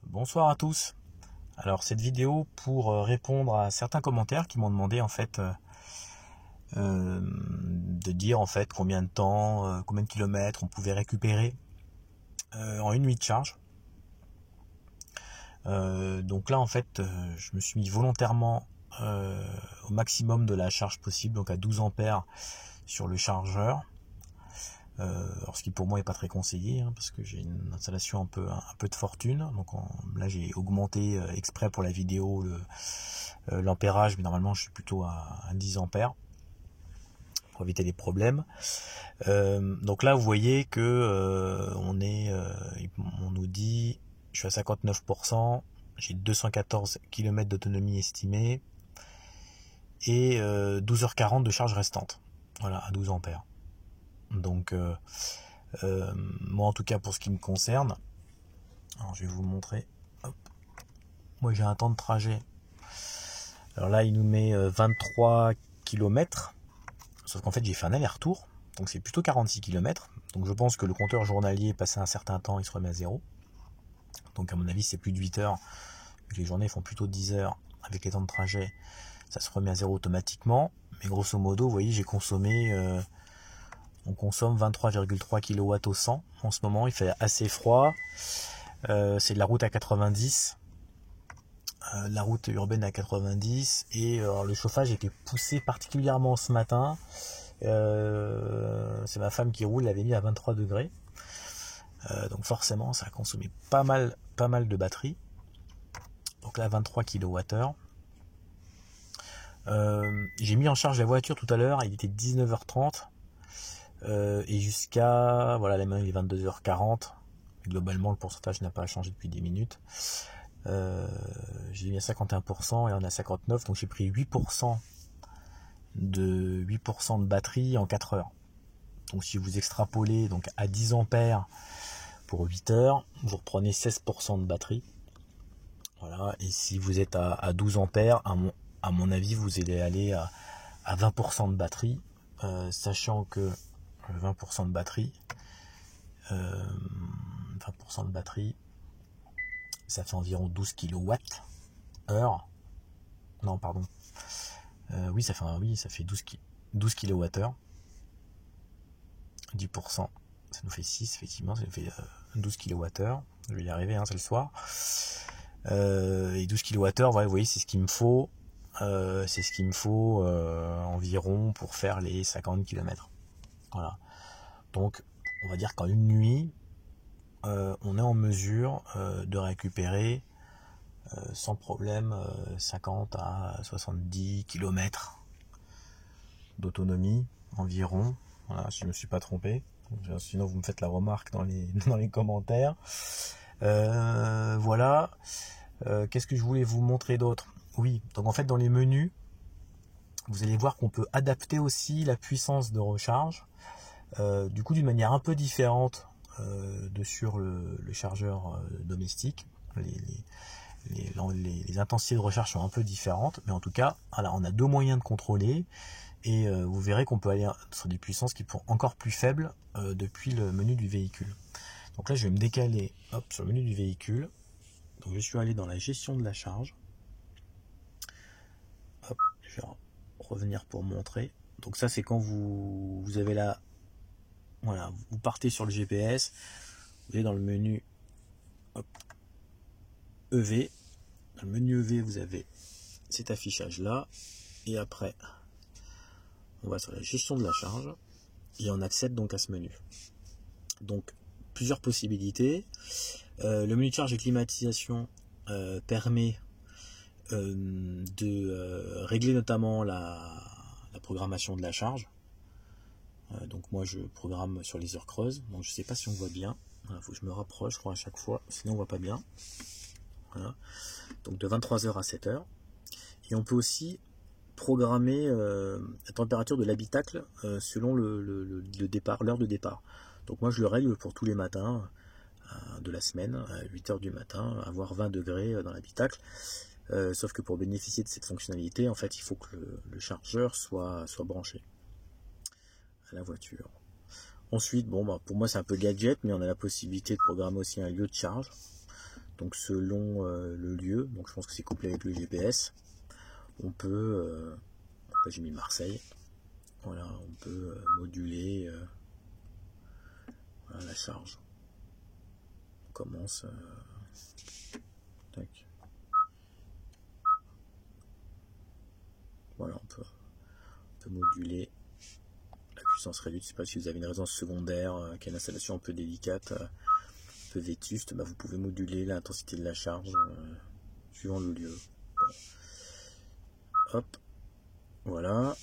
Bonsoir à tous. Alors cette vidéo pour répondre à certains commentaires qui m'ont demandé en fait de dire en fait combien de temps, combien de kilomètres on pouvait récupérer en une nuit de charge. Donc là en fait je me suis mis volontairement au maximum de la charge possible, donc à 12 ampères sur le chargeur. Alors ce qui pour moi est pas très conseillé parce que j'ai une installation un peu de fortune, donc là j'ai augmenté exprès pour la vidéo l'ampérage, mais normalement je suis plutôt à 10 ampères pour éviter les problèmes. Donc là vous voyez que on nous dit je suis à 59%, j'ai 214 km d'autonomie estimée et 12h40 de charge restante, voilà, à 12 ampères. Donc moi en tout cas pour ce qui me concerne, alors je vais vous montrer. Hop. Moi j'ai un temps de trajet, alors là il nous met 23 km, sauf qu'en fait j'ai fait un aller-retour, donc c'est plutôt 46 km, donc je pense que le compteur journalier passé un certain temps il se remet à zéro, donc à mon avis c'est plus de 8 heures, les journées font plutôt 10 heures avec les temps de trajet, ça se remet à zéro automatiquement, mais grosso modo vous voyez j'ai consommé on consomme 23,3 kW au 100 en ce moment, il fait assez froid, c'est de la route à 90, la route urbaine à 90, et le chauffage était poussé particulièrement ce matin, c'est ma femme qui roule, elle l'avait mis à 23 degrés, donc forcément ça a consommé pas mal de batterie, donc là 23 kWh. J'ai mis en charge la voiture tout à l'heure, il était 19h30, et jusqu'à, voilà, là maintenant il est 22h40, globalement le pourcentage n'a pas changé depuis 10 minutes, j'ai mis à 51% et on est à 59%, donc j'ai pris 8% de batterie en 4 heures. Donc si vous extrapolez donc à 10 ampères pour 8 heures, vous reprenez 16% de batterie. Voilà, et si vous êtes à 12 ampères, à mon avis vous allez aller à 20% de batterie, sachant que 20% de batterie, 20% de batterie, ça fait environ 12 kWh. Non, pardon. Oui, ça fait 12 kWh. 10%, ça nous fait 6, effectivement, ça nous fait 12 kWh. Je vais y arriver, c'est le soir. Et 12 kWh, ouais, vous voyez, c'est ce qu'il me faut. Environ pour faire les 50 km. Voilà. Donc, on va dire qu'en une nuit, on est en mesure de récupérer sans problème 50 à 70 km d'autonomie environ. Voilà, si je ne me suis pas trompé. Sinon, vous me faites la remarque dans les commentaires. Voilà. Qu'est-ce que je voulais vous montrer d'autre ? Oui, donc en fait, dans les menus, vous allez voir qu'on peut adapter aussi la puissance de recharge. Du coup, d'une manière un peu différente sur le chargeur domestique. Les intensités de recharge sont un peu différentes, mais en tout cas, voilà, on a deux moyens de contrôler, et vous verrez qu'on peut aller sur des puissances qui sont encore plus faibles depuis le menu du véhicule. Donc là, je vais me décaler sur le menu du véhicule. Donc je suis allé dans la gestion de la charge. Hop, je vais revenir pour montrer. Donc ça, c'est quand vous avez la... Voilà, vous partez sur le GPS, vous allez dans le menu EV. Dans le menu EV, vous avez cet affichage là, et après on va sur la gestion de la charge et on accède donc à ce menu. Donc plusieurs possibilités. Le menu de charge et climatisation permet de régler notamment la programmation de la charge. Donc moi je programme sur les heures creuses, donc je sais pas si on voit bien. Il faut que je me rapproche, je crois, à chaque fois, sinon on voit pas bien. Voilà. Donc de 23h à 7h. Et on peut aussi programmer la température de l'habitacle selon le départ, l'heure de départ. Donc moi je le règle pour tous les matins de la semaine, à 8h du matin, avoir 20 degrés dans l'habitacle. Sauf que pour bénéficier de cette fonctionnalité, en fait, il faut que le chargeur soit branché à la voiture. Ensuite, pour moi c'est un peu gadget, mais on a la possibilité de programmer aussi un lieu de charge. Donc selon le lieu, donc je pense que c'est couplé avec le GPS, on peut, là j'ai mis Marseille, voilà, on peut moduler voilà, la charge. On commence, tac. Voilà, on peut moduler la puissance réduite. Je ne sais pas si vous avez une résidence secondaire qui a une installation un peu délicate, un peu vétuste, bah, vous pouvez moduler l'intensité de la charge suivant le lieu. Bon. Hop, voilà.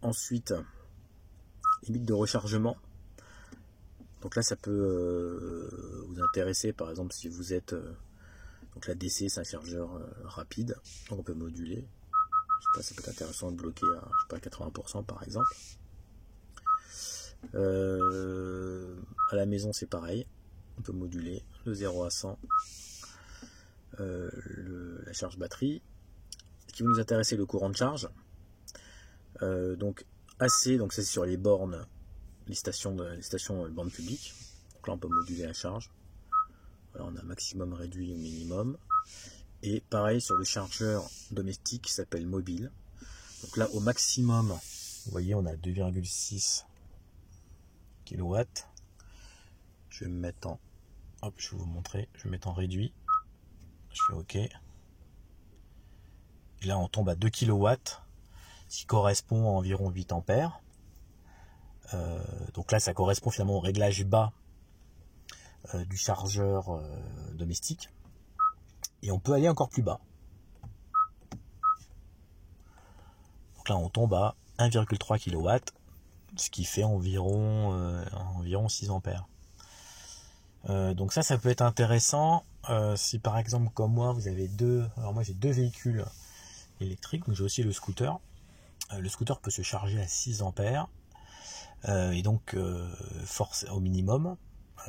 Ensuite, limite de rechargement. Donc là, ça peut vous intéresser, par exemple, si vous êtes... donc la DC, c'est un chargeur rapide, donc on peut moduler. Je sais pas, ça peut être intéressant de bloquer à, je sais pas, 80% par exemple. À la maison, c'est pareil. On peut moduler de 0 à 100 la charge batterie. Ce qui va nous intéresser, le courant de charge. Donc AC, donc c'est sur les bornes, les stations bornes publiques. Donc là, on peut moduler la charge. Voilà, on a maximum réduit au minimum. Et pareil sur le chargeur domestique qui s'appelle mobile. Donc là, au maximum, vous voyez, on a 2,6 kW. Je vais me mettre en... Hop, je vais vous montrer. Je vais me mettre en réduit. Je fais OK. Et là, on tombe à 2 kW, ce qui correspond à environ 8 ampères. Donc là, ça correspond finalement au réglage bas du chargeur domestique. Et on peut aller encore plus bas. Donc là, on tombe à 1,3 kW, ce qui fait environ 6 ampères. Donc ça peut être intéressant si par exemple comme moi vous avez alors moi j'ai 2 véhicules électriques, donc j'ai aussi le scooter. Le scooter peut se charger à 6 ampères et donc force au minimum.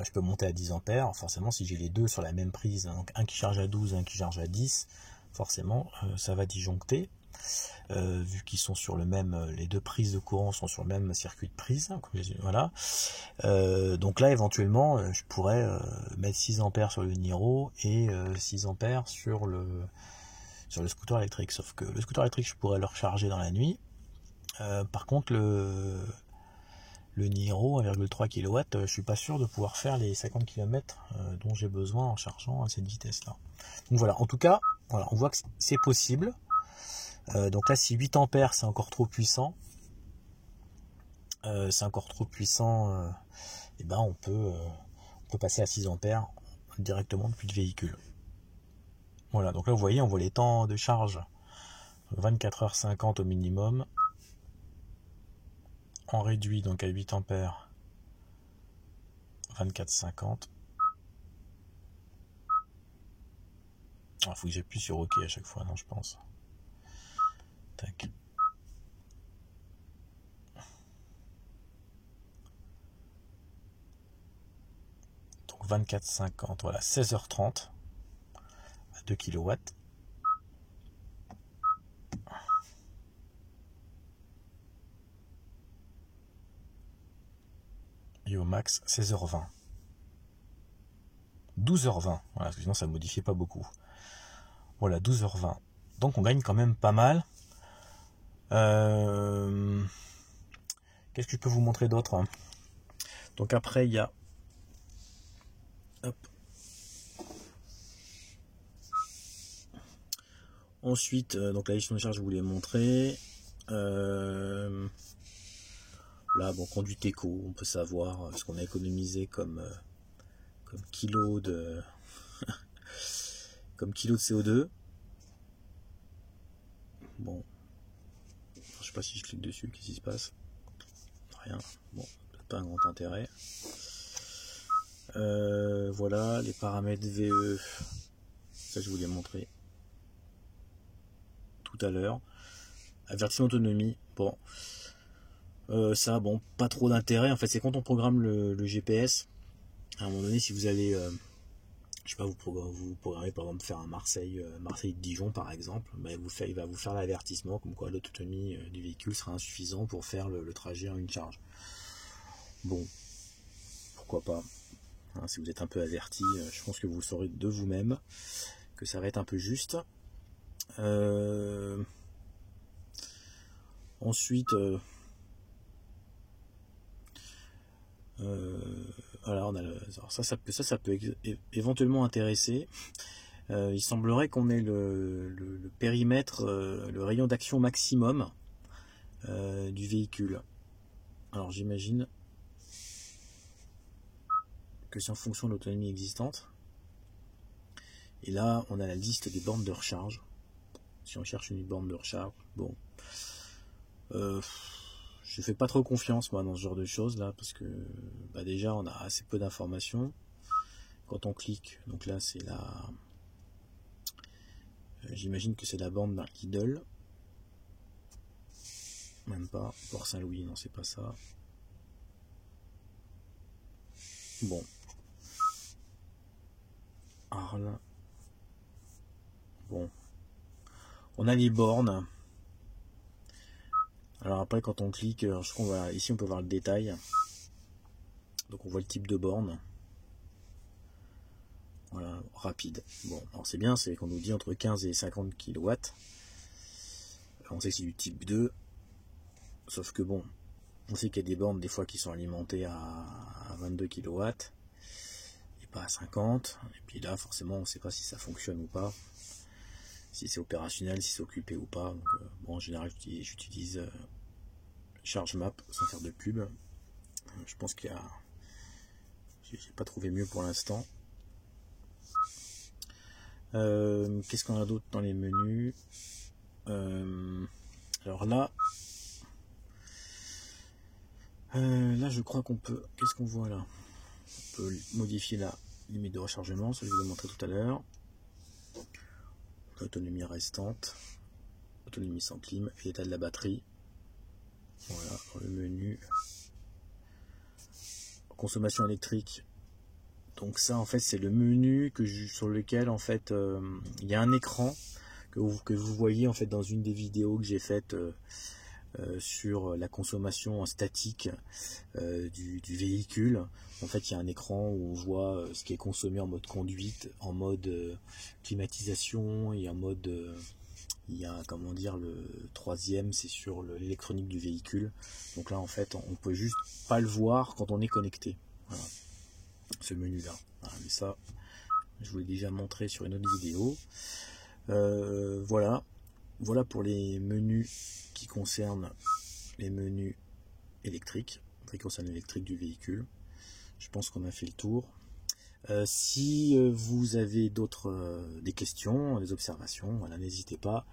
Je peux monter à 10 ampères. Forcément, si j'ai les deux sur la même prise, donc un qui charge à 12, un qui charge à 10, forcément ça va disjoncter. Vu qu'ils sont sur le même, les deux prises de courant sont sur le même circuit de prise, voilà. Donc là éventuellement je pourrais mettre 6 ampères sur le Niro et 6 ampères sur le scooter électrique, sauf que le scooter électrique je pourrais le recharger dans la nuit. Par contre le Niro 1,3 kW, je suis pas sûr de pouvoir faire les 50 km dont j'ai besoin en chargeant à cette vitesse là. Donc voilà, en tout cas voilà, on voit que c'est possible. Donc là, si 8 ampères c'est encore trop puissant, et ben on peut passer à 6 ampères directement depuis le véhicule. Voilà, donc là vous voyez, on voit les temps de charge 24h50 au minimum, en réduit donc à 8 ampères 24h50. Il faut que j'appuie sur OK à chaque fois, non je pense. Tac. Donc 24,50, voilà, 16h30 à 2 kW. Et au max 16h20. 12h20, voilà, parce que sinon ça ne modifiait pas beaucoup. Voilà, 12h20. Donc on gagne quand même pas mal. Qu'est-ce que je peux vous montrer d'autre? Donc après il y a, hop. Ensuite donc la gestion de charge je vous l'ai montré. Là bon, conduite éco, on peut savoir ce qu'on a économisé comme kilo de comme kilo de CO2. Bon, je sais pas si je clique dessus, qu'est-ce qui se passe? Rien. Bon, peut-être pas un grand intérêt. Voilà, les paramètres VE, ça je vous l'ai montré tout à l'heure. Avertissement autonomie, bon, ça, bon, pas trop d'intérêt. En fait, c'est quand on programme le GPS, à un moment donné, si vous allez, je sais pas, vous programmez par exemple faire un Marseille-Dijon par exemple, bah, il va vous faire l'avertissement comme quoi l'autonomie du véhicule sera insuffisante pour faire le trajet en une charge. Bon, pourquoi pas. Hein, si vous êtes un peu averti, je pense que vous saurez de vous-même que ça va être un peu juste. Ensuite, voilà, alors ça peut éventuellement intéresser. Il semblerait qu'on ait le périmètre, le rayon d'action maximum du véhicule. Alors j'imagine que c'est en fonction de l'autonomie existante. Et là, on a la liste des bornes de recharge. Si on cherche une borne de recharge, bon. Je fais pas trop confiance moi dans ce genre de choses là, parce que déjà on a assez peu d'informations. Quand on clique, donc là c'est la... j'imagine que c'est la borne d'un Lidl. Même pas. Port Saint-Louis, non c'est pas ça. Bon. Arles. Bon. On a les bornes. Alors après quand on clique, je crois voilà, ici on peut voir le détail. Donc on voit le type de borne. Voilà, rapide. Bon, alors c'est bien, c'est qu'on nous dit entre 15 et 50 kW. On sait que c'est du type 2. Sauf que bon, on sait qu'il y a des bornes des fois qui sont alimentées à 22 kW et pas à 50. Et puis là forcément on ne sait pas si ça fonctionne ou pas. Si c'est opérationnel, si c'est occupé ou pas. Donc, bon, en général j'utilise ChargeMap sans faire de pub. Je pense qu'il y a... j'ai pas trouvé mieux pour l'instant. Qu'est-ce qu'on a d'autre dans les menus? Alors là je crois qu'on peut... qu'est-ce qu'on voit là? On peut modifier la limite de rechargement, ça je vous ai montré tout à l'heure. Autonomie restante, autonomie sans clim et l'état de la batterie. Voilà, dans le menu. Consommation électrique. Donc ça en fait c'est le menu sur lequel en fait il y a un écran que vous voyez en fait dans une des vidéos que j'ai faites sur la consommation statique du véhicule. En fait il y a un écran où on voit ce qui est consommé en mode conduite, en mode climatisation et en mode il y a comment dire le troisième, c'est sur l'électronique du véhicule. Donc là en fait on peut juste pas le voir quand on est connecté. Voilà. Ce menu là. Voilà, mais ça je vous l'ai déjà montré sur une autre vidéo. Voilà pour les menus qui concernent les menus électriques, qui concernent l'électrique du véhicule. Je pense qu'on a fait le tour. Si vous avez des questions, des observations, voilà, n'hésitez pas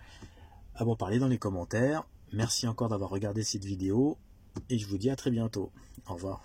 à m'en parler dans les commentaires. Merci encore d'avoir regardé cette vidéo et je vous dis à très bientôt. Au revoir.